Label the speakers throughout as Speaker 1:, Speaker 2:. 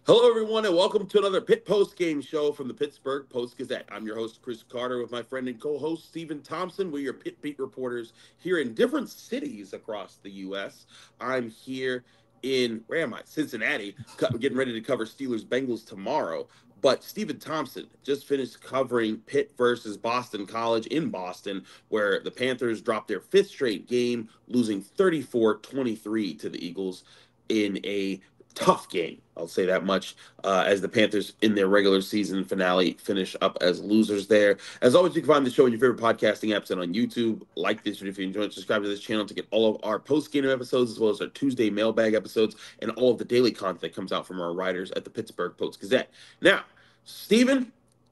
Speaker 1: Hello, everyone, and welcome to another Pitt Post-Game show from the Pittsburgh Post-Gazette. I'm your host, Chris Carter, with my friend and co-host, Stephen Thompson. We're your Pitt Beat reporters here in different cities across the U.S. I'm here in, where am I? Cincinnati, getting ready to cover Steelers-Bengals tomorrow. But Stephen Thompson just finished covering Pitt versus Boston College in Boston, where the Panthers dropped their fifth straight game, losing 34-23 to the Eagles in a tough game. I'll say that much, as the Panthers in their regular season finale finish up as losers there. As always, you can find the show in your favorite podcasting apps and on YouTube. Like this video if you enjoyed it. Subscribe to this channel to get all of our post-game episodes, as well as our Tuesday mailbag episodes and all of the daily content that comes out from our writers at the Pittsburgh Post-Gazette. Now, Stephen,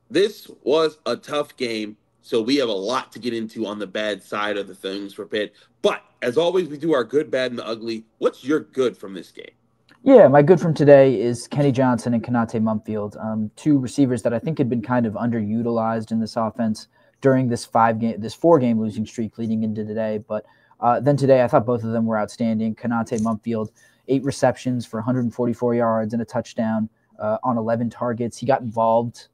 Speaker 1: this was a tough game, so we have a lot to get into on the bad side of the things for Pitt. But as always, we do our good, bad, and the ugly. What's your good from this game?
Speaker 2: Yeah, my good from today is Kenny Johnson and Konate Mumfield, two receivers that I think had been kind of underutilized in this offense during this four-game losing streak leading into today. But then today, I thought both of them were outstanding. Konate Mumfield, 8 receptions for 144 yards and a touchdown on 11 targets. He got involved.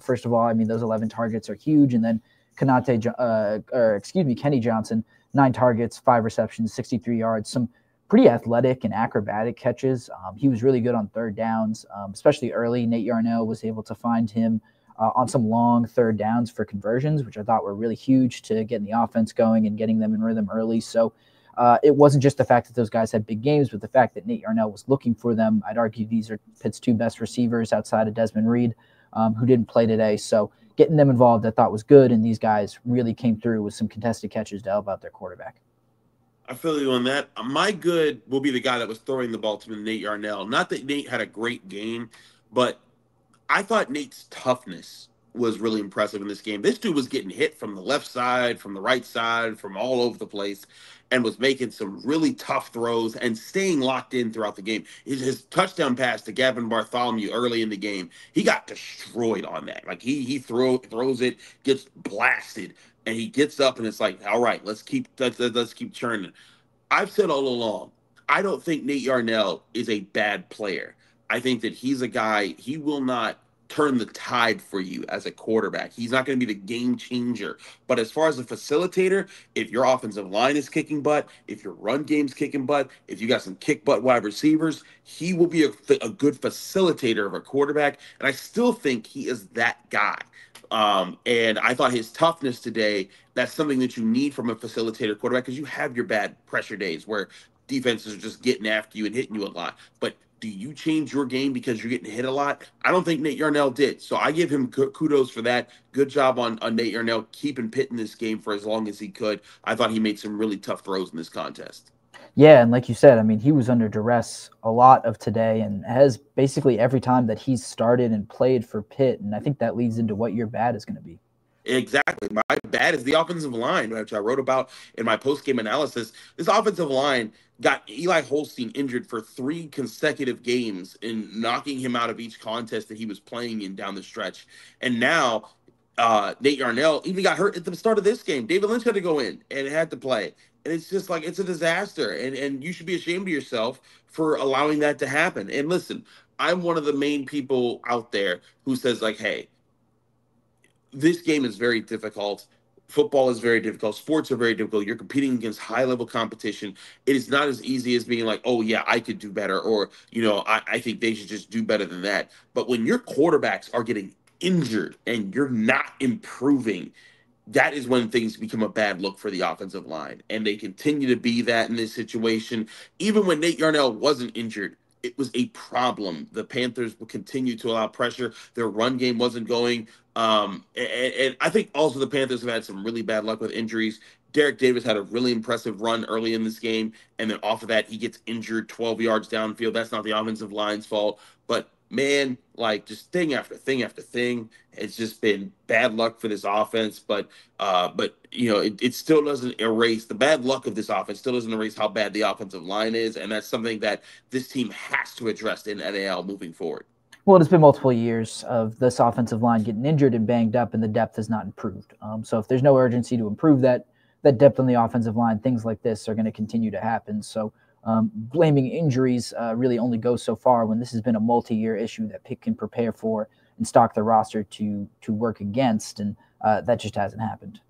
Speaker 2: First of all, I mean, those 11 targets are huge. And then Kenny Johnson, 9 targets, 5 receptions, 63 yards, some pretty athletic and acrobatic catches. He was really good on third downs, especially early. Nate Yarnell was able to find him on some long third downs for conversions, which I thought were really huge to getting the offense going and getting them in rhythm early. So it wasn't just the fact that those guys had big games, but the fact that Nate Yarnell was looking for them. I'd argue these are Pitt's 2 best receivers outside of Desmond Reed, who didn't play today. So getting them involved I thought was good, and these guys really came through with some contested catches to help out their quarterback.
Speaker 1: I feel you on that. My good will be the guy that was throwing the ball to me, Nate Yarnell. Not that Nate had a great game, but I thought Nate's toughness was really impressive in this game. This dude was getting hit from the left side, from the right side, from all over the place, and was making some really tough throws and staying locked in throughout the game. His touchdown pass to Gavin Bartholomew early in the game, he got destroyed on that. Like he throws it, gets blasted, and he gets up and it's like, all right, let's keep churning. I've said all along, I don't think Nate Yarnell is a bad player. I think that he's a guy, he will not turn the tide for you as a quarterback. He's not going to be the game changer. But as far as a facilitator, if your offensive line is kicking butt, if your run game's kicking butt, if you got some kick butt wide receivers, he will be a good facilitator of a quarterback. And I still think he is that guy. And I thought his toughness today, that's something that you need from a facilitator quarterback, because you have your bad pressure days where defenses are just getting after you and hitting you a lot. But do you change your game because you're getting hit a lot? I don't think Nate Yarnell did. So I give him kudos for that. Good job on Nate Yarnell keeping Pitt in this game for as long as he could. I thought he made some really tough throws in this contest.
Speaker 2: Yeah, and like you said, I mean, he was under duress a lot of today and has basically every time that he's started and played for Pitt, and I think that leads into what your bad is going to be.
Speaker 1: Exactly. My bad is the offensive line, which I wrote about in my post-game analysis. This offensive line got Eli Holstein injured for 3 consecutive games and knocking him out of each contest that he was playing in down the stretch. And now Nate Yarnell even got hurt at the start of this game. David Lynch had to go in and had to play. And it's just like, it's a disaster. And you should be ashamed of yourself for allowing that to happen. And listen, I'm one of the main people out there who says, like, hey, this game is very difficult. Football is very difficult. Sports are very difficult. You're competing against high-level competition. It is not as easy as being like, oh, yeah, I could do better, or, I think they should just do better than that. But when your quarterbacks are getting injured and you're not improving, that is when things become a bad look for the offensive line. And they continue to be that in this situation. Even when Nate Yarnell wasn't injured, it was a problem. The Panthers would continue to allow pressure. Their run game wasn't going. And I think also the Panthers have had some really bad luck with injuries. Derek Davis had a really impressive run early in this game, and then off of that, he gets injured 12 yards downfield. That's not the offensive line's fault. But, man, like, just thing after thing after thing, it's just been bad luck for this offense. But it still doesn't erase the bad luck of this offense, still doesn't erase how bad the offensive line is, and that's something that this team has to address in NAL moving forward.
Speaker 2: Well, it's been multiple years of this offensive line getting injured and banged up, and the depth has not improved. So if there's no urgency to improve that depth on the offensive line, things like this are going to continue to happen. So blaming injuries really only goes so far when this has been a multi-year issue that Pitt can prepare for and stock the roster to work against, and that just hasn't happened.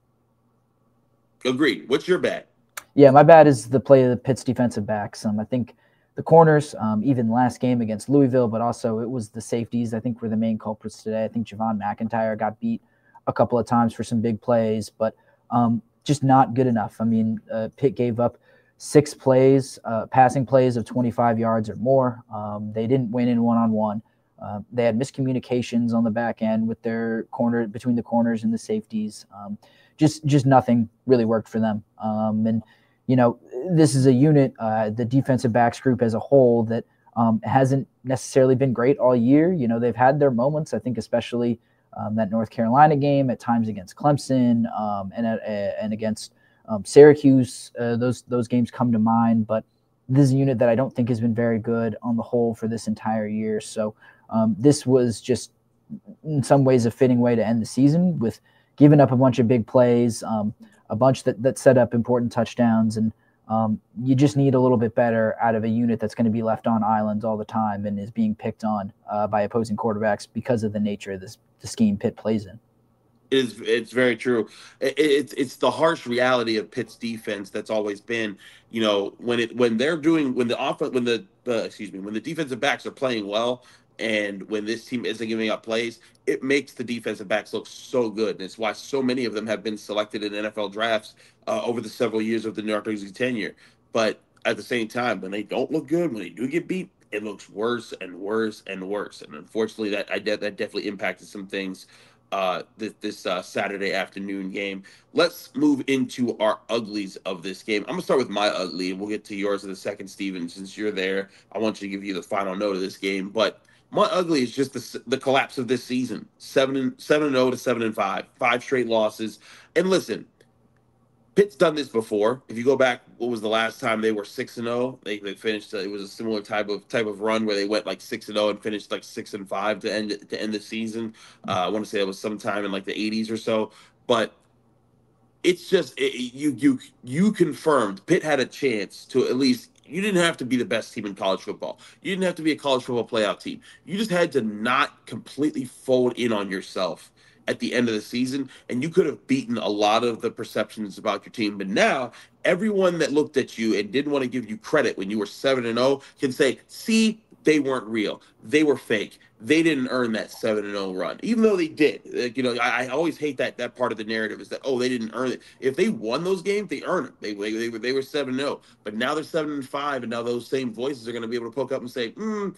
Speaker 1: Agreed. What's your bad?
Speaker 2: Yeah, my bad is the play of the Pitt's defensive backs. I think the corners, even last game against Louisville, but also it was the safeties, I think, were the main culprits today. I think Javon McIntyre got beat a couple of times for some big plays, but just not good enough. I mean, Pitt gave up 6 plays, passing plays of 25 yards or more. They didn't win in one-on-one. They had miscommunications on the back end with their corner, between the corners and the safeties. Just nothing really worked for them. And, you know, this is a unit, the defensive backs group as a whole, that hasn't necessarily been great all year. You know, they've had their moments, I think, especially that North Carolina game, at times against Clemson, and against Syracuse. Those games come to mind, but this is a unit that I don't think has been very good on the whole for this entire year. So this was just in some ways a fitting way to end the season, with giving up a bunch of big plays, a bunch that set up important touchdowns. And you just need a little bit better out of a unit that's going to be left on islands all the time and is being picked on by opposing quarterbacks because of the nature of the scheme Pitt plays in.
Speaker 1: It's very true. It's the harsh reality of Pitt's defense that's always been, you know, when the defensive backs are playing well, and when this team isn't giving up plays, it makes the defensive backs look so good. And it's why so many of them have been selected in NFL drafts over the several years of the Narduzzi tenure. But at the same time, when they don't look good, when they do get beat, it looks worse and worse and worse. And unfortunately, that definitely impacted some things this Saturday afternoon game. Let's move into our uglies of this game. I'm gonna start with my ugly, and we'll get to yours in a second, Steven. Since you're there, I want you to give you the final note of this game. But my ugly is just the collapse of this season. 7-0 to 7-5, 5 straight losses. And listen, Pitt's done this before. If you go back, what was the last time they were 6-0? They finished. It was a similar type of run where they went like 6-0 and finished like 6-5 to end the season. I want to say it was sometime in like the 80s or so. But it's just you confirmed Pitt had a chance to at least. You didn't have to be the best team in college football. You didn't have to be a college football playoff team. You just had to not completely fold in on yourself at the end of the season, and you could have beaten a lot of the perceptions about your team. But now, everyone that looked at you and didn't want to give you credit when you were 7-0 can say, see, they weren't real. They were fake. They didn't earn that 7-0 run, even though they did. You know, I always hate that part of the narrative is that, oh, they didn't earn it. If they won those games, they earned it. They were 7-0, but now they're 7-5, and now those same voices are going to be able to poke up and say, didn't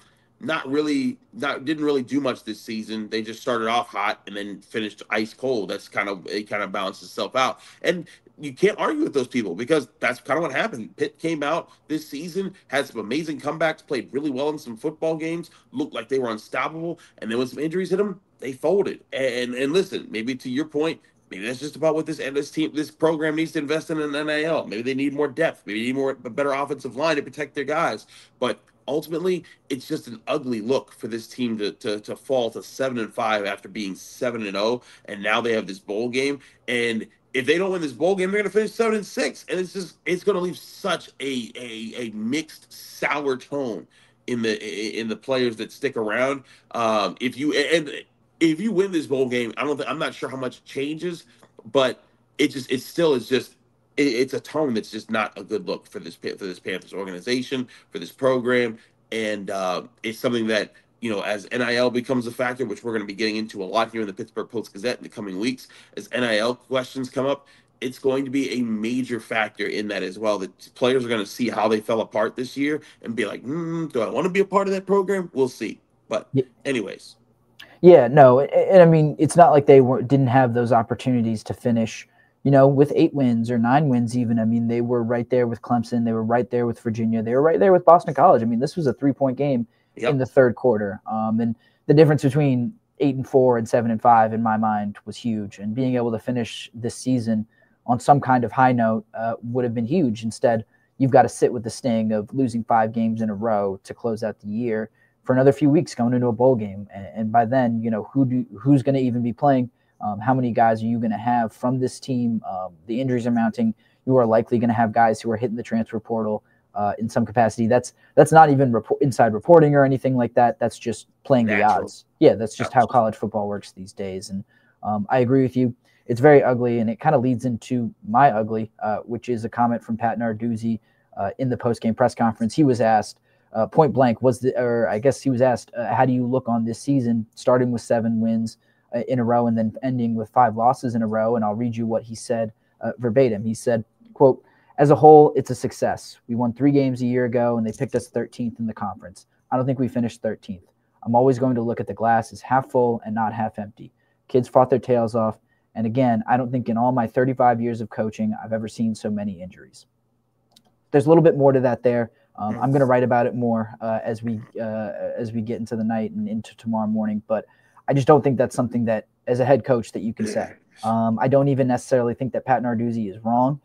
Speaker 1: really do much this season. They just started off hot and then finished ice cold. It kind of balances itself out. And you can't argue with those people because that's kind of what happened. Pitt came out this season, had some amazing comebacks, played really well in some football games, looked like they were unstoppable, and then when some injuries hit them, they folded. And listen, maybe to your point, maybe that's just about what this program needs to invest in an NIL. Maybe they need more depth. Maybe they need a better offensive line to protect their guys. But ultimately, it's just an ugly look for this team to fall to 7-5 after being 7-0, and now they have this bowl game. And if they don't win this bowl game, they're going to finish 7-6, and it's going to leave such a mixed, sour tone in the players that stick around. If you win this bowl game, I'm not sure how much changes, but it's a tone that's just not a good look for this Panthers organization, for this program, and it's something that, you know, as NIL becomes a factor, which we're going to be getting into a lot here in the Pittsburgh Post-Gazette in the coming weeks, as NIL questions come up, it's going to be a major factor in that as well. That players are going to see how they fell apart this year and be like, do I want to be a part of that program? We'll see. But anyways.
Speaker 2: Yeah, no, and I mean, it's not like they didn't have those opportunities to finish, you know, with 8 wins or 9 wins even. I mean, they were right there with Clemson. They were right there with Virginia. They were right there with Boston College. I mean, this was a 3-point game in the third quarter. And the difference between 8-4 and 7-5 in my mind was huge. And being able to finish this season on some kind of high note would have been huge. Instead, you've got to sit with the sting of losing 5 games in a row to close out the year for another few weeks going into a bowl game. And by then, you know, who's going to even be playing? How many guys are you going to have from this team? The injuries are mounting. You are likely going to have guys who are hitting the transfer portal. in some capacity. That's not even inside reporting or anything like that. That's just playing the odds. Yeah, that's just how college football works these days. And I agree with you. It's very ugly, and it kind of leads into my ugly, which is a comment from Pat Narduzzi in the post-game press conference. He was asked point blank, he was asked, how do you look on this season, starting with 7 wins in a row and then ending with 5 losses in a row? And I'll read you what he said verbatim. He said, quote, "As a whole, it's a success. We won 3 games a year ago, and they picked us 13th in the conference. I don't think we finished 13th. I'm always going to look at the glass as half full and not half empty. Kids fought their tails off. And again, I don't think in all my 35 years of coaching, I've ever seen so many injuries." There's a little bit more to that there. I'm going to write about it more as we get into the night and into tomorrow morning. But I just don't think that's something that, as a head coach, that you can say. I don't even necessarily think that Pat Narduzzi is wrong,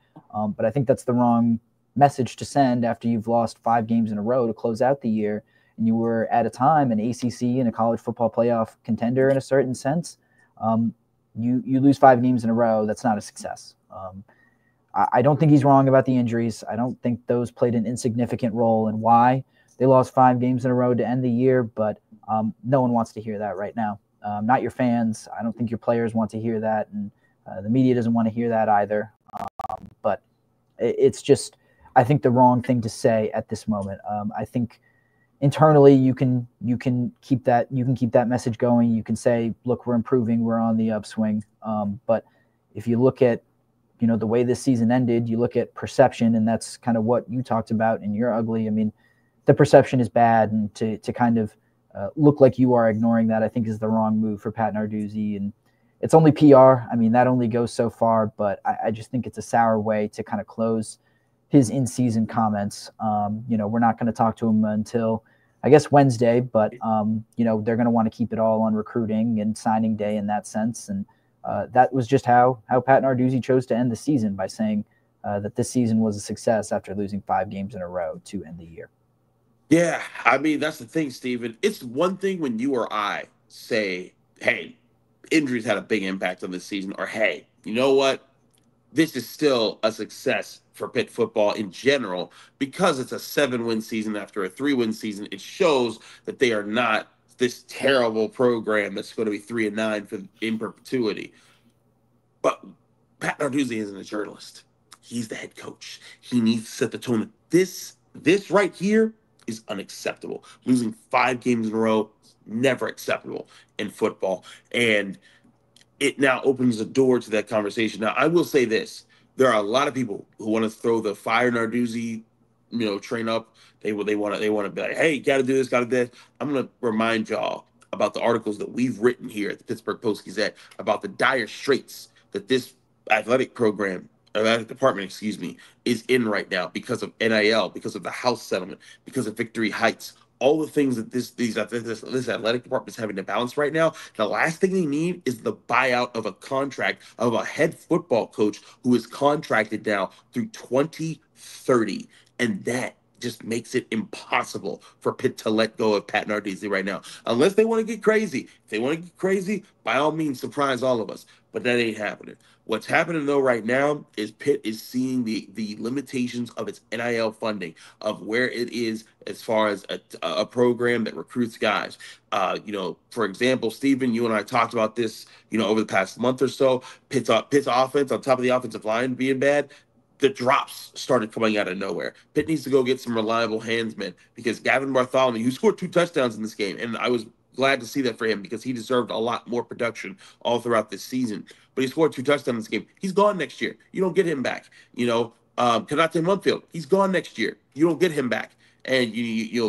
Speaker 2: but I think that's the wrong message to send after you've lost 5 games in a row to close out the year, and you were at a time an ACC and a college football playoff contender in a certain sense. You lose 5 games in a row, that's not a success. I don't think he's wrong about the injuries. I don't think those played an insignificant role in why they lost 5 games in a row to end the year, but no one wants to hear that right now. Not your fans. I don't think your players want to hear that, and the media doesn't want to hear that either. But it's just, I think, the wrong thing to say at this moment. I think internally you can keep that message going. You can say, look, we're improving, we're on the upswing. But if you look at the way this season ended, you look at perception, and that's kind of what you talked about in your ugly. I mean, the perception is bad, and to kind of look like you are ignoring that, I think, is the wrong move for Pat Narduzzi. And it's only PR. I mean, that only goes so far, but I just think it's a sour way to kind of close his in-season comments. We're not going to talk to him until, I guess, Wednesday, but, they're going to want to keep it all on recruiting and signing day in that sense. And that was just how Pat Narduzzi chose to end the season, by saying that this season was a success after losing 5 games in a row to end the year.
Speaker 1: Yeah, I mean, that's the thing, Steven. It's one thing when you or I say, hey, injuries had a big impact on this season, or hey, you know what? This is still a success for Pitt football in general, because it's a 7-win season after a 3-win season. It shows that they are not this terrible program that's going to be 3-9 in perpetuity. But Pat Narduzzi isn't a journalist. He's the head coach. He needs to set the tone. This right here is unacceptable. Losing 5 games in a row, never acceptable in football. And it now opens the door to that conversation. Now, I will say this. There are a lot of people who want to throw the fire Narduzzi, train up. They want to be like, hey, got to do this, got to do that. I'm going to remind y'all about the articles that we've written here at the Pittsburgh Post-Gazette about the dire straits that this athletic department, is in right now because of NIL, because of the House settlement, because of Victory Heights. All the things that this athletic department is having to balance right now. The last thing they need is the buyout of a contract of a head football coach who is contracted now through 2030, and that just makes it impossible for Pitt to let go of Pat Narduzzi right now, unless they want to get crazy. If they want to get crazy, by all means, surprise all of us. But that ain't happening. What's happening, though, right now is Pitt is seeing the limitations of its NIL funding, of where it is as far as a program that recruits guys. For example, Stephen, you and I talked about this, over the past month or so. Pitt's offense, on top of the offensive line being bad, the drops started coming out of nowhere. Pitt needs to go get some reliable handsmen, because Gavin Bartholomew, who scored 2 touchdowns in this game, and I was glad to see that for him, because he deserved a lot more production all throughout this season. But he scored 2 touchdowns in this game. He's gone next year. You don't get him back. Kanate Mumfield, he's gone next year. You don't get him back. And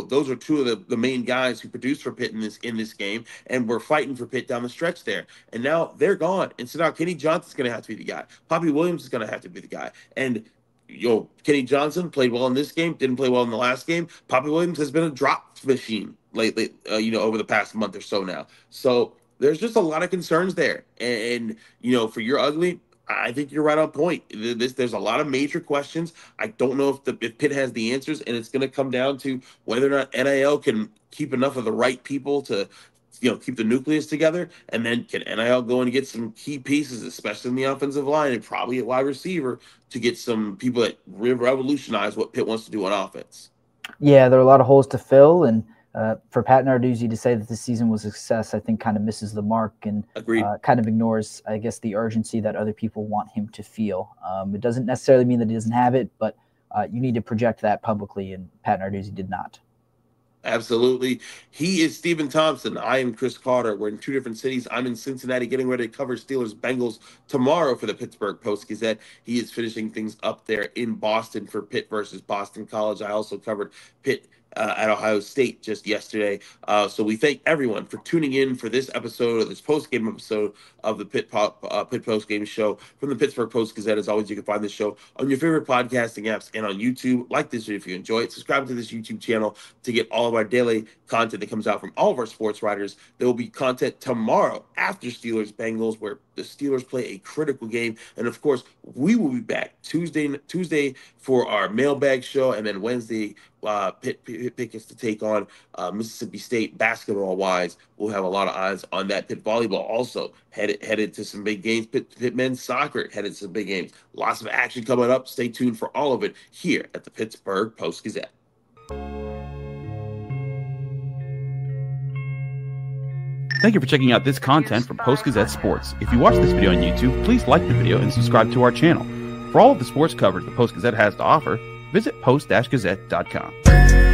Speaker 1: those are 2 of the main guys who produced for Pitt in this game, and we're fighting for Pitt down the stretch there. And now they're gone. And so now Kenny Johnson's going to have to be the guy. Poppy Williams is going to have to be the guy. And Kenny Johnson played well in this game, didn't play well in the last game. Poppy Williams has been a drop machine lately, over the past month or so now. So there's just a lot of concerns there. And for your ugly, I think you're right on point. There's a lot of major questions. I don't know if Pitt has the answers, and it's going to come down to whether or not NIL can keep enough of the right people to keep the nucleus together, and then can NIL go and get some key pieces, especially in the offensive line and probably at wide receiver, to get some people that revolutionize what Pitt wants to do on offense.
Speaker 2: Yeah, there are a lot of holes to fill, and for Pat Narduzzi to say that this season was a success, I think kind of misses the mark and kind of ignores, I guess, the urgency that other people want him to feel. It doesn't necessarily mean that he doesn't have it, but you need to project that publicly, and Pat Narduzzi did not.
Speaker 1: Absolutely. He is Stephen Thompson. I am Chris Carter. We're in two different cities. I'm in Cincinnati getting ready to cover Steelers-Bengals tomorrow for the Pittsburgh Post-Gazette. He is finishing things up there in Boston for Pitt versus Boston College. I also covered Pitt at Ohio State just yesterday. So we thank everyone for tuning in for this episode, or this post-game episode of the Pitt Post-Game Show from the Pittsburgh Post-Gazette. As always, you can find this show on your favorite podcasting apps and on YouTube. Like this video if you enjoy it. Subscribe to this YouTube channel to get all of our daily content that comes out from all of our sports writers. There will be content tomorrow after Steelers-Bengals, where the Steelers play a critical game. And, of course, we will be back Tuesday for our mailbag show, and then Wednesday, Pitt gets to take on Mississippi State basketball-wise. We'll have a lot of eyes on that. Pitt volleyball also headed to some big games. Pitt men's soccer headed to some big games. Lots of action coming up. Stay tuned for all of it here at the Pittsburgh Post-Gazette.
Speaker 3: Thank you for checking out this content from Post-Gazette Sports. If you watch this video on YouTube, please like the video and subscribe to our channel. For all of the sports coverage the Post-Gazette has to offer, visit post-gazette.com.